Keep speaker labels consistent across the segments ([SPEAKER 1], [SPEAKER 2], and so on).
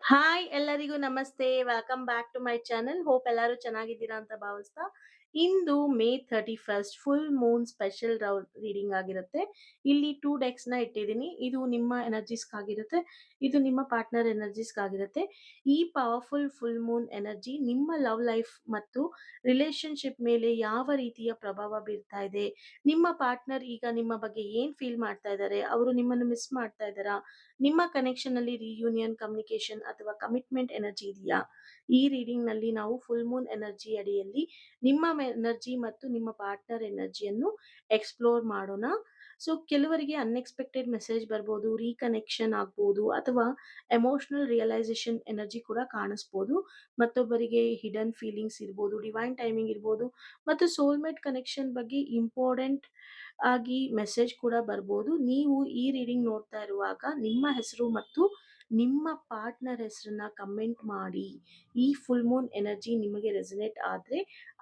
[SPEAKER 1] Hi ಎಲ್ಲರಿಗೂ ನಮಸ್ತೆ. Welcome back to my channel. Hope ಎಲ್ಲರೂ ಚೆನ್ನಾಗಿದ್ದೀರಾ ಅಂತ ಭಾವಿಸ್ತಾ, ಇಂದು May 31 full moon special reading ಆಗಿರುತ್ತೆ. ಇಲ್ಲಿ 2 ಡೆಕ್ಸ್‌ನ ಇಟ್ಟಿದ್ದೀನಿ. ಇದು ನಿಮ್ಮ ಎನರ್ಜೀಸ್‌ಗಾಗಿರುತ್ತೆ. ಇದು ನಿಮ್ಮ ಪಾರ್ಟ್ನರ್ ಎನರ್ಜೀಸ್‌ಗಾಗಿರುತ್ತೆ. ಈ ಪವರ್‌ಫುಲ್ ಫುಲ್ ಮೂನ್ ಎನರ್ಜಿ ನಿಮ್ಮ ಲವ್ ಲೈಫ್ ಮತ್ತು ರಿಲೇಶನ್‌ಶಿಪ್ ಮೇಲೆ ಯಾವ ರೀತಿಯ ಪ್ರಭಾವ ಬೀರ್ತಾ ಇದೆ? ನಿಮ್ಮ ಪಾರ್ಟ್ನರ್ ಈಗ ನಿಮ್ಮ ಬಗ್ಗೆ ಏನ್ ಫೀಲ್ ಮಾಡ್ತಾ ಇದ್ದಾರೆ? ಅವರು ನಿಮ್ಮನ್ನು ಮಿಸ್ ಮಾಡ್ತಾ ಇದ್ದಾರಾ? ನಿಮ್ಮ ಕನೆಕ್ಷನ್ ಅಲ್ಲಿ ರಿಯೂನಿಯನ್, ಕಮ್ಯುನಿಕೇಶನ್ ಅಥವಾ ಕಮಿಟ್ಮೆಂಟ್ ಎನರ್ಜಿ ಇದೆಯಾ? ಈ ರೀಡಿಂಗ್ ನಲ್ಲಿ ನಾವು ಫುಲ್ ಮೂನ್ ಎನರ್ಜಿ ಅಡಿಯಲ್ಲಿ ನಿಮ್ಮ ಎನರ್ಜಿ ಮತ್ತು ನಿಮ್ಮ ಪಾರ್ಟ್ನರ್ ಎನರ್ಜಿಯನ್ನು ಎಕ್ಸ್ಪ್ಲೋರ್ ಮಾಡೋಣ. ಸೊ ಕೆಲವರಿಗೆ ಅನ್ಎಕ್ಸ್ಪೆಕ್ಟೆಡ್ ಮೆಸೇಜ್ ಬರ್ಬೋದು, ರೀಕನೆಕ್ಷನ್ ಆಗ್ಬೋದು ಅಥವಾ ಎಮೋಷನಲ್ ರಿಯಲೈಸೇಷನ್ ಎನರ್ಜಿ ಕೂಡ ಕಾಣಿಸ್ಬೋದು. ಮತ್ತೊಬ್ಬರಿಗೆ ಹಿಡನ್ ಫೀಲಿಂಗ್ಸ್ ಇರ್ಬೋದು, ಡಿವೈನ್ ಟೈಮಿಂಗ್ ಇರ್ಬೋದು ಮತ್ತು ಸೋಲ್ಮೇಟ್ ಕನೆಕ್ಷನ್ ಬಗ್ಗೆ ಇಂಪಾರ್ಟೆಂಟ್ ಆಗಿ ಮೆಸೇಜ್ ಕೂಡ ಬರ್ಬೋದು. ನೀವು ಈ ರೀಡಿಂಗ್ ನೋಡ್ತಾ ಇರುವಾಗ ನಿಮ್ಮ ಹೆಸರು ಮತ್ತು ನಿಮ್ಮ ಪಾರ್ಟ್ನರ್ ಹೆಸರನ್ನ ಕಮೆಂಟ್ ಮಾಡಿ. ಈ ಫುಲ್ ಮೂನ್ ಎನರ್ಜಿ ನಿಮಗೆ ರೆಸನೇಟ್ ಆದ್ರೆ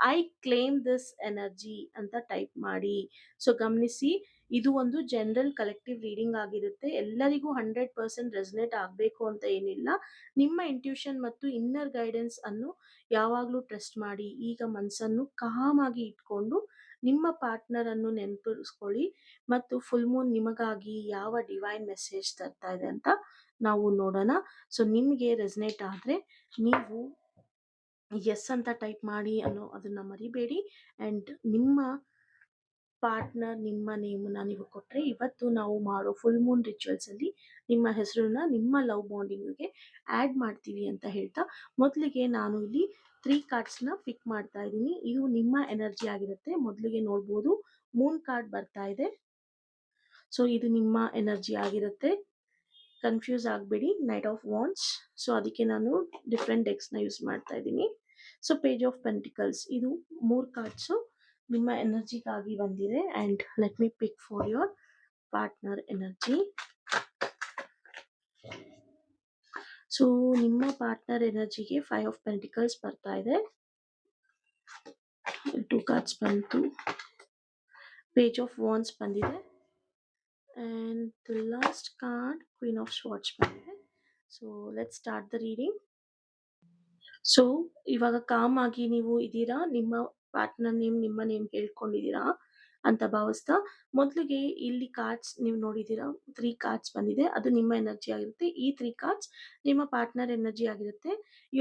[SPEAKER 1] ಐ ಕ್ಲೇಮ್ ದಿಸ್ ಎನರ್ಜಿ ಅಂತ ಟೈಪ್ ಮಾಡಿ. ಸೊ ಗಮನಿಸಿ, ಇದು ಒಂದು ಜನರಲ್ ಕಲೆಕ್ಟಿವ್ ರೀಡಿಂಗ್ ಆಗಿರುತ್ತೆ. ಎಲ್ಲರಿಗೂ 100% ರೆಸನೇಟ್ ಆಗಬೇಕು ಅಂತ ಏನಿಲ್ಲ. ನಿಮ್ಮ ಇಂಟ್ಯೂಷನ್ ಮತ್ತು ಇನ್ನರ್ ಗೈಡೆನ್ಸ್ ಅನ್ನು ಯಾವಾಗಲೂ ಟ್ರಸ್ಟ್ ಮಾಡಿ. ಈಗ ಮನಸ್ಸನ್ನು ಕಾಮ್ ಆಗಿ ಇಟ್ಕೊಂಡು ನಿಮ್ಮ ಪಾರ್ಟ್ನರ್ ಅನ್ನು ನೆನಪಿಸ್ಕೊಳ್ಳಿ ಮತ್ತು ಫುಲ್ ಮೂನ್ ನಿಮಗಾಗಿ ಯಾವ ಡಿವೈನ್ ಮೆಸೇಜ್ ತರ್ತಾ ಇದೆ ಅಂತ ನಾವು ನೋಡೋಣ. ಸೊ ನಿಮಗೆ ರೆಸನೇಟ್ ಆದ್ರೆ ನೀವು ಎಸ್ ಅಂತ ಟೈಪ್ ಮಾಡಿ ಅನ್ನೋ ಅದನ್ನ ಮರಿಬೇಡಿ. ಅಂಡ್ ನಿಮ್ಮ ಪಾರ್ಟ್ನರ್ ನಿಮ್ಮ ನೇಮನ್ನ ನೀವು ಕೊಟ್ರೆ ಇವತ್ತು ನಾವು ಮಾಡೋ ಫುಲ್ ಮೂನ್ ರಿಚುವಲ್ಸ್ ಅಲ್ಲಿ ನಿಮ್ಮ ಹೆಸರನ್ನ ನಿಮ್ಮ ಲವ್ ಬಾಂಡಿಂಗ್ಗೆ ಆಡ್ ಮಾಡ್ತೀವಿ ಅಂತ ಹೇಳ್ತಾ, ಮೊದಲಿಗೆ ನಾನು ಇಲ್ಲಿ 3 ಕಾರ್ಡ್ಸ್ನ ಪಿಕ್ ಮಾಡ್ತಾ ಇದ್ದೀನಿ. ಇದು ನಿಮ್ಮ ಎನರ್ಜಿ ಆಗಿರುತ್ತೆ. ಮೊದಲಿಗೆ ನೋಡ್ಬೋದು, ಮೂನ್ ಕಾರ್ಡ್ ಬರ್ತಾ ಇದೆ. ಸೊ ಇದು ನಿಮ್ಮ ಎನರ್ಜಿ ಆಗಿರುತ್ತೆ. ಕನ್ಫ್ಯೂಸ್ ಆಗಬೇಡಿ. Knight of wands. ಸೊ ಅದಕ್ಕೆ ನಾನು ಡಿಫ್ರೆಂಟ್ ಡೆಕ್ಸ್ನ ಯೂಸ್ ಮಾಡ್ತಾ ಇದ್ದೀನಿ. ಸೊ ಪೇಜ್ ಆಫ್ ಪೆಂಟಿಕಲ್ಸ್, ಇದು 3 ಕಾರ್ಡ್ಸು ನಿಮ್ಮ ಎನರ್ಜಿಗಾಗಿ ಬಂದಿದೆ. And let me pick for your partner energy. So ನಿಮ್ಮ ಪಾರ್ಟ್ನರ್ ಎನರ್ಜಿಗೆ 5 ಆಫ್ ಪೆಂಟಿಕಲ್ಸ್ ಬರ್ತಾ ಇದೆ. 2 ಕಾರ್ಡ್ಸ್ ಬಂತು. ಪೇಜ್ ಆಫ್ ವಾಂಡ್ಸ್ ಬಂದಿದೆ. And the last card queen of swords ಬಂದಿದೆ. So let's start the reading. So ಇವಾಗ ಕಾಮ್ ಆಗಿ ನೀವು ಇದ್ದೀರಾ, ನಿಮ್ಮ ಪಾರ್ಟ್ನರ್ ನೇಮ್ ನಿಮ್ಮ ನೇಮ್ ಹೇಳ್ಕೊಂಡಿದ್ದೀರಾ ಅಂತ ಭಾವಿಸ್ತಾ, ಮೊದಲಿಗೆ ಇಲ್ಲಿ ಕಾರ್ಡ್ಸ್ ನೀವು ನೋಡಿದ್ದೀರಾ, 3 ಕಾರ್ಡ್ಸ್ ಬಂದಿದೆ. ಅದು ನಿಮ್ಮ ಎನರ್ಜಿ ಆಗಿರುತ್ತೆ. ಈ 3 ಕಾರ್ಡ್ಸ್ ನಿಮ್ಮ ಪಾರ್ಟ್ನರ್ ಎನರ್ಜಿ ಆಗಿರುತ್ತೆ.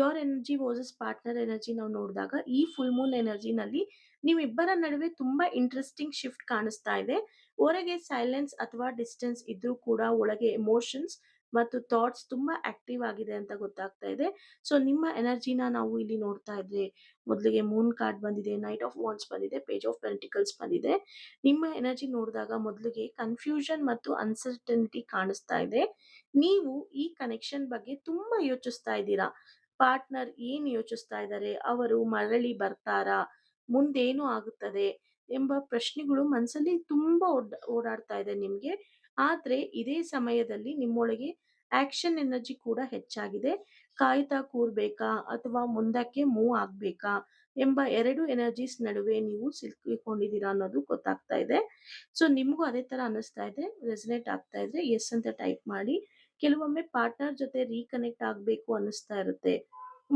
[SPEAKER 1] Your energy versus partner energy ನಾವು ನೋಡಿದಾಗ ಈ ಫುಲ್ ಮೂನ್ ಎನರ್ಜಿನಲ್ಲಿ ನಿಮ್ಮಿಬ್ಬರ ನಡುವೆ ತುಂಬಾ ಇಂಟ್ರೆಸ್ಟಿಂಗ್ ಶಿಫ್ಟ್ ಕಾಣಿಸ್ತಾ ಇದೆ. ಹೊರಗೆ ಸೈಲೆನ್ಸ್ ಅಥವಾ ಡಿಸ್ಟೆನ್ಸ್ ಇದ್ರೂ ಕೂಡ ಒಳಗೆ ಎಮೋಷನ್ಸ್ ಮತ್ತು ಥಾಟ್ಸ್ ತುಂಬಾ ಆಕ್ಟಿವ್ ಆಗಿದೆ ಅಂತ ಗೊತ್ತಾಗ್ತಾ ಇದೆ. ಸೊ ನಿಮ್ಮ ಎನರ್ಜಿನ ನಾವು ಇಲ್ಲಿ ನೋಡ್ತಾ ಇದ್ರೆ, ಮೊದಲಿಗೆ ಮೂನ್ ಕಾರ್ಡ್ ಬಂದಿದೆ, ನೈಟ್ ಆಫ್ ವಾಂಡ್ಸ್ ಬಂದಿದೆ, ಪೇಜ್ ಆಫ್ ಪೆಂಟಿಕಲ್ಸ್ ಬಂದಿದೆ. ನಿಮ್ಮ ಎನರ್ಜಿ ನೋಡಿದಾಗ ಮೊದಲಿಗೆ ಕನ್ಫ್ಯೂಷನ್ ಮತ್ತು ಅನ್ಸರ್ಟನಿಟಿ ಕಾಣಿಸ್ತಾ ಇದೆ. ನೀವು ಈ ಕನೆಕ್ಷನ್ ಬಗ್ಗೆ ತುಂಬಾ ಯೋಚಿಸ್ತಾ ಇದ್ದೀರಾ. ಪಾರ್ಟ್ನರ್ ಏನ್ ಯೋಚಿಸ್ತಾ ಇದ್ದಾರೆ, ಅವರು ಮರಳಿ ಬರ್ತಾರಾ, ಮುಂದೇನು ಆಗುತ್ತದೆ ಎಂಬ ಪ್ರಶ್ನೆಗಳು ಮನಸ್ಸಲ್ಲಿ ತುಂಬಾ ಓಡಾಡ್ತಾ ಇದೆ ನಿಮ್ಗೆ. ಆದ್ರೆ ಇದೇ ಸಮಯದಲ್ಲಿ ನಿಮ್ಮೊಳಗೆ ಆಕ್ಷನ್ ಎನರ್ಜಿ ಕೂಡ ಹೆಚ್ಚಾಗಿದೆ. ಕಾಯ್ತಾ ಕೂರ್ಬೇಕಾ ಅಥವಾ ಮುಂದಕ್ಕೆ ಮೂವ್ ಆಗ್ಬೇಕಾ ಎಂಬ 2 ಎನರ್ಜೀಸ್ ನಡುವೆ ನೀವು ಸಿಲುಕಿಕೊಂಡಿದ್ದೀರಾ ಅನ್ನೋದು ಗೊತ್ತಾಗ್ತಾ ಇದೆ. ಸೊ ನಿಮಗೂ ಅದೇ ತರ ಅನಿಸ್ತಾ ಇದೆ, ರೆಸನೇಟ್ ಆಗ್ತಾ ಇದ್ರೆ ಎಸ್ ಅಂತ ಟೈಪ್ ಮಾಡಿ. ಕೆಲವೊಮ್ಮೆ ಪಾರ್ಟ್ನರ್ ಜೊತೆ ರೀಕನೆಕ್ಟ್ ಆಗ್ಬೇಕು ಅನಿಸ್ತಾ ಇರುತ್ತೆ.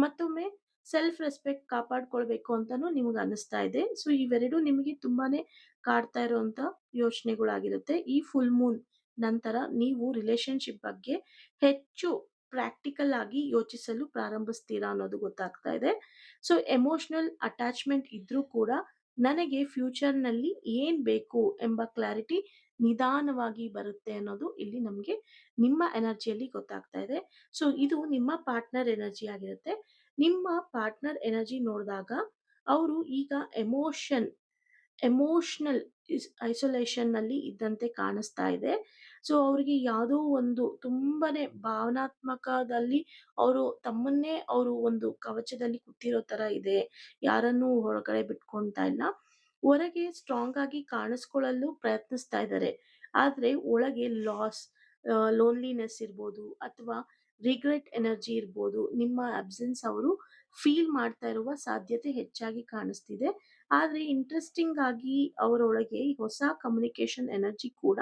[SPEAKER 1] ಮತ್ತೊಮ್ಮೆ ಸೆಲ್ಫ್ ರೆಸ್ಪೆಕ್ಟ್ ಕಾಪಾಡ್ಕೊಳ್ಬೇಕು ಅಂತಾನು ನಿಮ್ಗೆ ಅನಿಸ್ತಾ ಇದೆ. ಸೊ ಇವೆರಡು ನಿಮಗೆ ತುಂಬಾನೇ ಕಾಡ್ತಾ ಇರುವಂತ ಯೋಚನೆಗಳಾಗಿರುತ್ತೆ. ಈ ಫುಲ್ ಮೂನ್ ನಂತರ ನೀವು ರಿಲೇಶನ್ಶಿಪ್ ಬಗ್ಗೆ ಹೆಚ್ಚು ಪ್ರಾಕ್ಟಿಕಲ್ ಆಗಿ ಯೋಚಿಸಲು ಪ್ರಾರಂಭಿಸ್ತೀರಾ ಅನ್ನೋದು ಗೊತ್ತಾಗ್ತಾ ಇದೆ. ಸೊ ಎಮೋಷನಲ್ ಅಟ್ಯಾಚ್ಮೆಂಟ್ ಇದ್ರೂ ಕೂಡ ನನಗೆ ಫ್ಯೂಚರ್ನಲ್ಲಿ ಏನ್ ಬೇಕು ಎಂಬ ಕ್ಲಾರಿಟಿ ನಿಧಾನವಾಗಿ ಬರುತ್ತೆ ಅನ್ನೋದು ಇಲ್ಲಿ ನಮಗೆ ನಿಮ್ಮ ಎನರ್ಜಿಯಲ್ಲಿ ಗೊತ್ತಾಗ್ತಾ ಇದೆ. ಸೊ ಇದು ನಿಮ್ಮ ಪಾರ್ಟ್ನರ್ ಎನರ್ಜಿ ಆಗಿರುತ್ತೆ. ನಿಮ್ಮ ಪಾರ್ಟ್ನರ್ ಎನರ್ಜಿ ನೋಡಿದಾಗ ಅವರು ಈಗ ಎಮೋಷನಲ್ ಐಸೋಲೇಷನ್ ನಲ್ಲಿ ಇದ್ದಂತೆ ಕಾಣಿಸ್ತಾ ಇದೆ. ಸೊ ಅವರಿಗೆ ಯಾವುದೋ ಒಂದು ತುಂಬಾನೇ ಭಾವನಾತ್ಮಕದಲ್ಲಿ ಅವರು ತಮ್ಮನ್ನೇ ಅವರು ಒಂದು ಕವಚದಲ್ಲಿ ಕೂತಿರೋ ತರ ಇದೆ. ಯಾರನ್ನೂ ಹೊರಗಡೆ ಬಿಟ್ಕೊಳ್ತಾ ಇಲ್ಲ. ಹೊರಗೆ ಸ್ಟ್ರಾಂಗ್ ಆಗಿ ಕಾಣಿಸ್ಕೊಳ್ಳಲು ಪ್ರಯತ್ನಿಸ್ತಾ ಇದ್ದಾರೆ. ಆದ್ರೆ ಒಳಗೆ ಲೋನ್ಲಿನೆಸ್ ಇರ್ಬೋದು ಅಥವಾ ರಿಗ್ರೆಟ್ ಎನರ್ಜಿ ಇರ್ಬೋದು. ನಿಮ್ಮ ಅಬ್ಸೆನ್ಸ್ ಅವರು ಫೀಲ್ ಮಾಡ್ತಾ ಇರುವ ಸಾಧ್ಯತೆ ಹೆಚ್ಚಾಗಿ ಕಾಣಿಸ್ತಿದೆ. ಆದ್ರೆ ಇಂಟ್ರೆಸ್ಟಿಂಗ್ ಆಗಿ ಅವರೊಳಗೆ ಹೊಸ ಕಮ್ಯುನಿಕೇಶನ್ ಎನರ್ಜಿ ಕೂಡ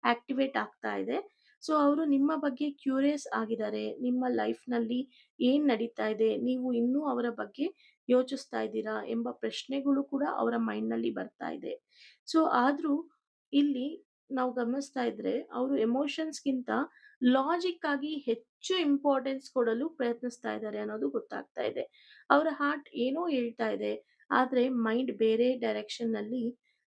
[SPEAKER 1] ಆಕ್ಟಿವೇಟ್ ಆಗ್ತಾ ಇದೆ. ಸೊ ಅವರು ನಿಮ್ಮ ಬಗ್ಗೆ ಕ್ಯೂರಿಯಸ್ ಆಗಿದ್ದಾರೆ. ನಿಮ್ಮ ಲೈಫ್‌ನಲ್ಲಿ ಏನ್ ನಡೀತಾ ಇದೆ? ನೀವು ಇನ್ನೂ ಅವರ ಬಗ್ಗೆ ಯೋಚಿಸ್ತಾ ಇದ್ದೀರಾ? ಎಂಬ ಪ್ರಶ್ನೆಗಳು ಕೂಡ ಅವರ ಮೈಂಡ್‌ನಲ್ಲಿ ಬರ್ತಾ ಇದೆ. ಸೊ ಆದ್ರೂ ಇಲ್ಲಿ ನಾವು ಗಮನಿಸ್ತಾ ಇದ್ರೆ ಅವರು ಎಮೋಷನ್ಸ್‌ಗಿಂತ ಲಾಜಿಕ್ ಆಗಿ ಹೆಚ್ಚು ಇಂಪಾರ್ಟೆನ್ಸ್ ಕೊಡಲು ಪ್ರಯತ್ನಿಸ್ತಾ ಇದ್ದಾರೆ ಅನ್ನೋದು ಗೊತ್ತಾಗ್ತಾ ಇದೆ. ಅವರ ಹಾರ್ಟ್ ಏನೋ ಹೇಳ್ತಾ ಇದೆ. ಆದ್ರೆ ಮೈಂಡ್ ಬೇರೆ ಡೈರೆಕ್ಷನ್‌ನಲ್ಲಿ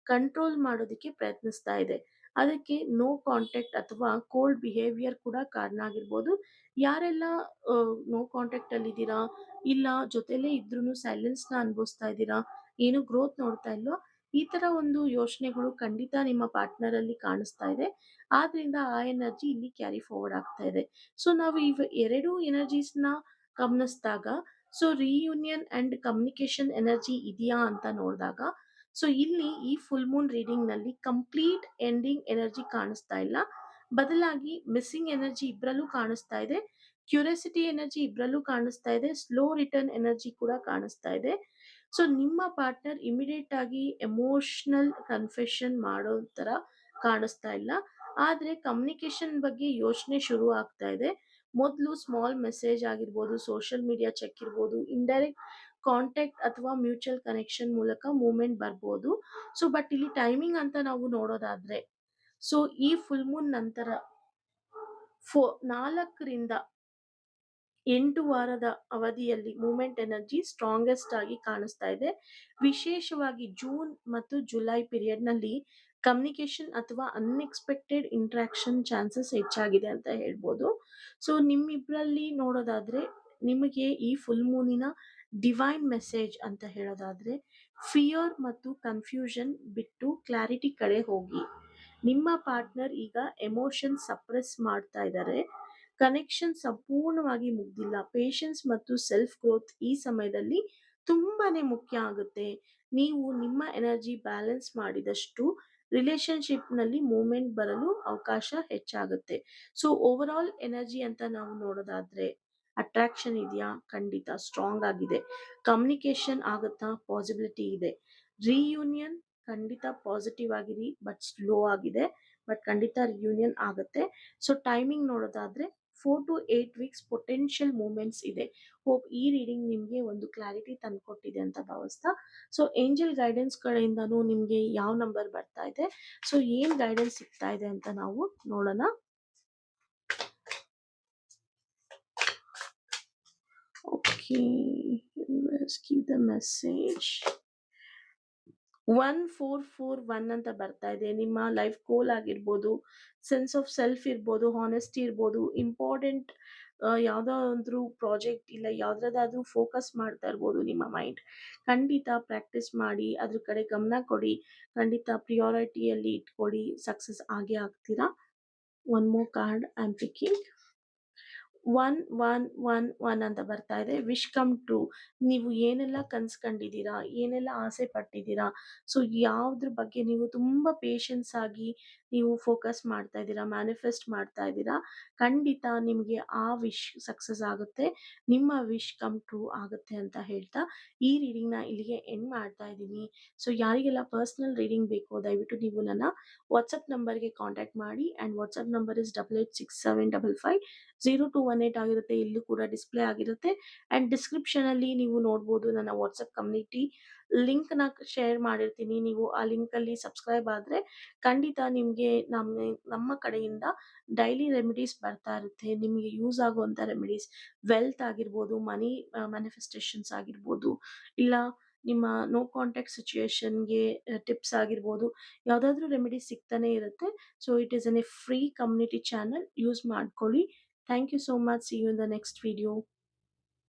[SPEAKER 1] ಕಂಟ್ರೋಲ್ ಮಾಡೋದಕ್ಕೆ ಪ್ರಯತ್ನಿಸ್ತಾ ಇದೆ. ಅದಕ್ಕೆ ನೋ ಕಾಂಟಾಕ್ಟ್ ಅಥವಾ ಕೋಲ್ಡ್ ಬಿಹೇವಿಯರ್ ಕೂಡ ಕಾರಣ ಆಗಿರ್ಬೋದು. ಯಾರೆಲ್ಲ ನೋ ಕಾಂಟಾಕ್ಟ್ ಅಲ್ಲಿದ್ದೀರಾ, ಇಲ್ಲ ಜೊತೆಲೇ ಇದ್ರೂನು ಸೈಲೆನ್ಸ್‌ನ ಅನುಭವಿಸ್ತಾ ಇದ್ದೀರಾ, ಏನು ಗ್ರೋತ್ ನೋಡ್ತಾ ಇಲ್ವೋ, ಈ ತರ ಒಂದು ಯೋಚನೆಗಳು ಖಂಡಿತ ನಿಮ್ಮ ಪಾರ್ಟ್ನರ್ ಅಲ್ಲಿ ಕಾಣಿಸ್ತಾ ಇದೆ. ಆದ್ರಿಂದ ಆ ಎನರ್ಜಿ ಇಲ್ಲಿ ಕ್ಯಾರಿ ಫಾರ್ವರ್ಡ್ ಆಗ್ತಾ ಇದೆ. ಸೊ ನಾವು ಇವ 2 ಎನರ್ಜೀಸ್‌ನ ಗಮನಿಸಿದಾಗ, so reunion and communication energy ಇದೆಯಾ ಅಂತ ನೋಡಿದಾಗ, ಸೊ ಇಲ್ಲಿ ಈ ಫುಲ್ ಮೂನ್ ರೀಡಿಂಗ್‌ನಲ್ಲಿ ಕಂಪ್ಲೀಟ್ ಎಂಡಿಂಗ್ ಎನರ್ಜಿ ಕಾಣಿಸ್ತಾ ಇಲ್ಲ. ಬದಲಾಗಿ ಮಿಸ್ಸಿಂಗ್ ಎನರ್ಜಿ ಇಬ್ರಲ್ಲೂ ಕಾಣಿಸ್ತಾ ಇದೆ. ಕ್ಯೂರಿಯಾಸಿಟಿ ಎನರ್ಜಿ ಇಬ್ರಲ್ಲೂ ಕಾಣಿಸ್ತಾ ಇದೆ. ಸ್ಲೋ ರಿಟರ್ನ್ ಎನರ್ಜಿ ಕೂಡ ಕಾಣಿಸ್ತಾ ಇದೆ. ಸೊ ನಿಮ್ಮ ಪಾರ್ಟ್ನರ್ ಇಮಿಡಿಯೇಟ್ ಆಗಿ ಎಮೋಷನಲ್ ಕನ್ಫೆಷನ್ ಮಾಡೋ ತರ ಕಾಣಿಸ್ತಾ ಇಲ್ಲ. ಆದ್ರೆ ಕಮ್ಯುನಿಕೇಶನ್ ಬಗ್ಗೆ ಯೋಚನೆ ಶುರು ಆಗ್ತಾ ಇದೆ. ಮೊದಲು ಸ್ಮಾಲ್ ಮೆಸೇಜ್ ಆಗಿರ್ಬೋದು, ಸೋಷಿಯಲ್ ಮೀಡಿಯಾ ಚೆಕ್ ಇರ್ಬೋದು, ಇಂಡೈರೆಕ್ಟ್ ಕಾಂಟ್ಯಾಕ್ಟ್ ಅಥವಾ ಮ್ಯೂಚುವಲ್ ಕನೆಕ್ಷನ್ ಮೂಲಕ ಮೂವ್ಮೆಂಟ್ ಬರ್ಬೋದು. ಸೊ ಬಟ್ ಇಲ್ಲಿ ಟೈಮಿಂಗ್ ಅಂತ ನಾವು ನೋಡೋದಾದ್ರೆ, ಸೊ ಈ ಫುಲ್ ಮೂನ್ ನಂತರ 4 ರಿಂದ 8 ವಾರದ ಅವಧಿಯಲ್ಲಿ ಮೂವ್ಮೆಂಟ್ ಎನರ್ಜಿ ಸ್ಟ್ರಾಂಗೆಸ್ಟ್ ಆಗಿ ಕಾಣಿಸ್ತಾ ಇದೆ. ವಿಶೇಷವಾಗಿ ಜೂನ್ ಮತ್ತು ಜುಲೈ ಪೀರಿಯಡ್‌ನಲ್ಲಿ ಕಮ್ಯುನಿಕೇಷನ್ ಅಥವಾ ಅನ್‌ಎಕ್ಸ್‌ಪೆಕ್ಟೆಡ್ ಇಂಟರಾಕ್ಷನ್ ಚಾನ್ಸಸ್ ಹೆಚ್ಚಾಗಿದೆ ಅಂತ ಹೇಳ್ಬೋದು. ಸೊ ನಿಮ್ಮಿಬ್ರಲ್ಲಿ ನೋಡೋದಾದ್ರೆ, ನಿಮಗೆ ಈ ಫುಲ್ ಮೂನಿನ ಡಿವೈನ್ ಮೆಸೇಜ್ ಅಂತ ಹೇಳೋದಾದ್ರೆ, ಫಿಯರ್ ಮತ್ತು ಕನ್ಫ್ಯೂಷನ್ ಬಿಟ್ಟು ಕ್ಲಾರಿಟಿ ಕಡೆ ಹೋಗಿ. ನಿಮ್ಮ ಪಾರ್ಟ್ನರ್ ಈಗ ಎಮೋಷನ್ ಸಪ್ರೆಸ್ ಮಾಡ್ತಾ ಇದ್ದಾರೆ. ಕನೆಕ್ಷನ್ ಸಂಪೂರ್ಣವಾಗಿ ಮುಗ್ದಿಲ್ಲ. ಪೇಷನ್ಸ್ ಮತ್ತು ಸೆಲ್ಫ್ ಗ್ರೋತ್ ಈ ಸಮಯದಲ್ಲಿ ತುಂಬಾನೇ ಮುಖ್ಯ ಆಗುತ್ತೆ. ನೀವು ನಿಮ್ಮ ಎನರ್ಜಿ ಬ್ಯಾಲೆನ್ಸ್ ಮಾಡಿದಷ್ಟು ರಿಲೇಶನ್‌ಶಿಪ್‌ನಲ್ಲಿ ಮೂವ್ಮೆಂಟ್ ಬರಲು ಅವಕಾಶ ಹೆಚ್ಚಾಗುತ್ತೆ. ಸೊ ಓವರ್ ಆಲ್ ಎನರ್ಜಿ ಅಂತ ನಾವು ನೋಡೋದಾದ್ರೆ, ಅಟ್ರಾಕ್ಷನ್ ಇದೆಯಾ? ಖಂಡಿತ ಸ್ಟ್ರಾಂಗ್ ಆಗಿದೆ. ಕಮ್ಯುನಿಕೇಷನ್ ಆಗುತ್ತಾ? ಪಾಸಿಬಿಲಿಟಿ ಇದೆ. ರಿಯೂನಿಯನ್ ಖಂಡಿತ ಪಾಸಿಟಿವ್ ಆಗಿರಿ, ಬಟ್ ಸ್ಲೋ ಆಗಿದೆ. ಬಟ್ ಖಂಡಿತ ರಿಯೂನಿಯನ್ ಆಗುತ್ತೆ. ಸೊ ಟೈಮಿಂಗ್ ನೋಡೋದಾದ್ರೆ 4 ಟು 8 ವೀಕ್ಸ್ ಪೊಟೆನ್ಷಿಯಲ್ ಮೂವ್ಮೆಂಟ್ಸ್ ಇದೆ. ಹೋಪ್ ಈ ರೀಡಿಂಗ್ ನಿಮಗೆ ಒಂದು ಕ್ಲಾರಿಟಿ ತಂದ್ಕೊಟ್ಟಿದೆ ಅಂತ ಭಾವಿಸ್ತಾ, ಸೊ ಏಂಜಲ್ ಗೈಡೆನ್ಸ್ ಕಡೆಯಿಂದನೂ ನಿಮಗೆ ಯಾವ ನಂಬರ್ ಬರ್ತಾ ಇದೆ, ಸೊ ಏನ್ ಗೈಡೆನ್ಸ್ ಸಿಗ್ತಾ ಇದೆ ಅಂತ ನಾವು ನೋಡೋಣ. Okay, give the message. 1441 ಅಂತ ಬರ್ತಾ ಇದೆ. ನಿಮ್ಮ ಲೈಫ್ ಗೋಲ್ ಆಗಿರ್ಬೋದು, ಸೆನ್ಸ್ ಆಫ್ ಸೆಲ್ಫ್ ಇರ್ಬೋದು, ಹಾನೆಸ್ಟಿ ಇರ್ಬೋದು, ಇಂಪಾರ್ಟೆಂಟ್ ಯಾವುದಾದ್ರೂ ಪ್ರಾಜೆಕ್ಟ್ ಇಲ್ಲ ಯಾವ್ದ್ರದ್ದಾದ್ರೂ ಫೋಕಸ್ ಮಾಡ್ತಾ ಇರ್ಬೋದು ನಿಮ್ಮ ಮೈಂಡ್. ಖಂಡಿತ ಪ್ರಾಕ್ಟೀಸ್ ಮಾಡಿ, ಅದ್ರ ಕಡೆ ಗಮನ ಕೊಡಿ. ಖಂಡಿತ ಪ್ರಿಯಾರಿಟಿಯಲ್ಲಿ ಇಟ್ಕೊಳ್ಳಿ, ಸಕ್ಸಸ್ ಆಗೇ ಆಗ್ತೀರಾ. One more card I am picking. 1111 ಅಂತ ಬರ್ತಾ ಇದೆ. Wish come true. ನೀವು ಏನೆಲ್ಲ ಕನ್ಸ್ ಕಂಡಿದ್ದೀರಾ, ಏನೆಲ್ಲ ಆಸೆ ಪಟ್ಟಿದ್ದೀರಾ, ಸೊ ಯಾವ್ದ್ರ ಬಗ್ಗೆ ನೀವು ತುಂಬಾ ಪೇಷನ್ಸ್ ಆಗಿ ನೀವು ಫೋಕಸ್ ಮಾಡ್ತಾ ಇದ್ದೀರಾ, ಮ್ಯಾನಿಫೆಸ್ಟ್ ಮಾಡ್ತಾ ಇದ್ದೀರಾ, ಖಂಡಿತ ನಿಮಗೆ ಆ ವಿಶ್ ಸಕ್ಸಸ್ ಆಗುತ್ತೆ. ನಿಮ್ಮ ವಿಶ್ ಕಮ್ ಟ್ರೂ ಆಗುತ್ತೆ ಅಂತ ಹೇಳ್ತಾ ಈ ರೀಡಿಂಗ್‌ನ ಇಲ್ಲಿಗೆ ಎಂಡ್ ಮಾಡ್ತಾ ಇದ್ದೀನಿ. ಸೊ ಯಾರಿಗೆಲ್ಲ ಪರ್ಸನಲ್ ರೀಡಿಂಗ್ ಬೇಕೋ ದಯವಿಟ್ಟು ನೀವು ನನ್ನ ವಾಟ್ಸಪ್ ನಂಬರ್‌ಗೆ ಕಾಂಟ್ಯಾಕ್ಟ್ ಮಾಡಿ. ಆ್ಯಂಡ್ ವಾಟ್ಸಪ್ ನಂಬರ್ ಇಸ್ 8867550218 ಆಗಿರುತ್ತೆ. ಇಲ್ಲೂ ಕೂಡ ಡಿಸ್‌ಪ್ಲೇ ಆಗಿರುತ್ತೆ. ಆ್ಯಂಡ್ ಡಿಸ್ಕ್ರಿಪ್ಷನಲ್ಲಿ ನೀವು ನೋಡ್ಬೋದು, ನನ್ನ ವಾಟ್ಸಪ್ ಕಮ್ಯುನಿಟಿ ಲಿಂಕ್‌ನ ಶೇರ್ ಮಾಡಿರ್ತೀನಿ. ನೀವು ಆ ಲಿಂಕಲ್ಲಿ ಸಬ್ಸ್ಕ್ರೈಬ್ ಆದ್ರೆ ಖಂಡಿತ ನಿಮ್ಗೆ ನಮ್ಮ ಕಡೆಯಿಂದ ಡೈಲಿ ರೆಮಿಡೀಸ್ ಬರ್ತಾ ಇರುತ್ತೆ. ನಿಮಗೆ ಯೂಸ್ ಆಗುವಂಥ ರೆಮಿಡೀಸ್, ವೆಲ್ತ್ ಆಗಿರ್ಬೋದು, ಮನಿ ಮ್ಯಾನಿಫೆಸ್ಟೇಷನ್ಸ್ ಆಗಿರ್ಬೋದು, ಇಲ್ಲ ನಿಮ್ಮ ನೋ ಕಾಂಟ್ಯಾಕ್ಟ್ ಸಿಚುಯೇಷನ್‌ಗೆ ಟಿಪ್ಸ್ ಆಗಿರ್ಬೋದು, ಯಾವುದಾದ್ರೂ ರೆಮಿಡೀಸ್ ಸಿಗ್ತಾನೆ ಇರುತ್ತೆ. So it is a free community channel. Use ಮಾಡ್ಕೊಳ್ಳಿ. Thank you so much. See you in the next video.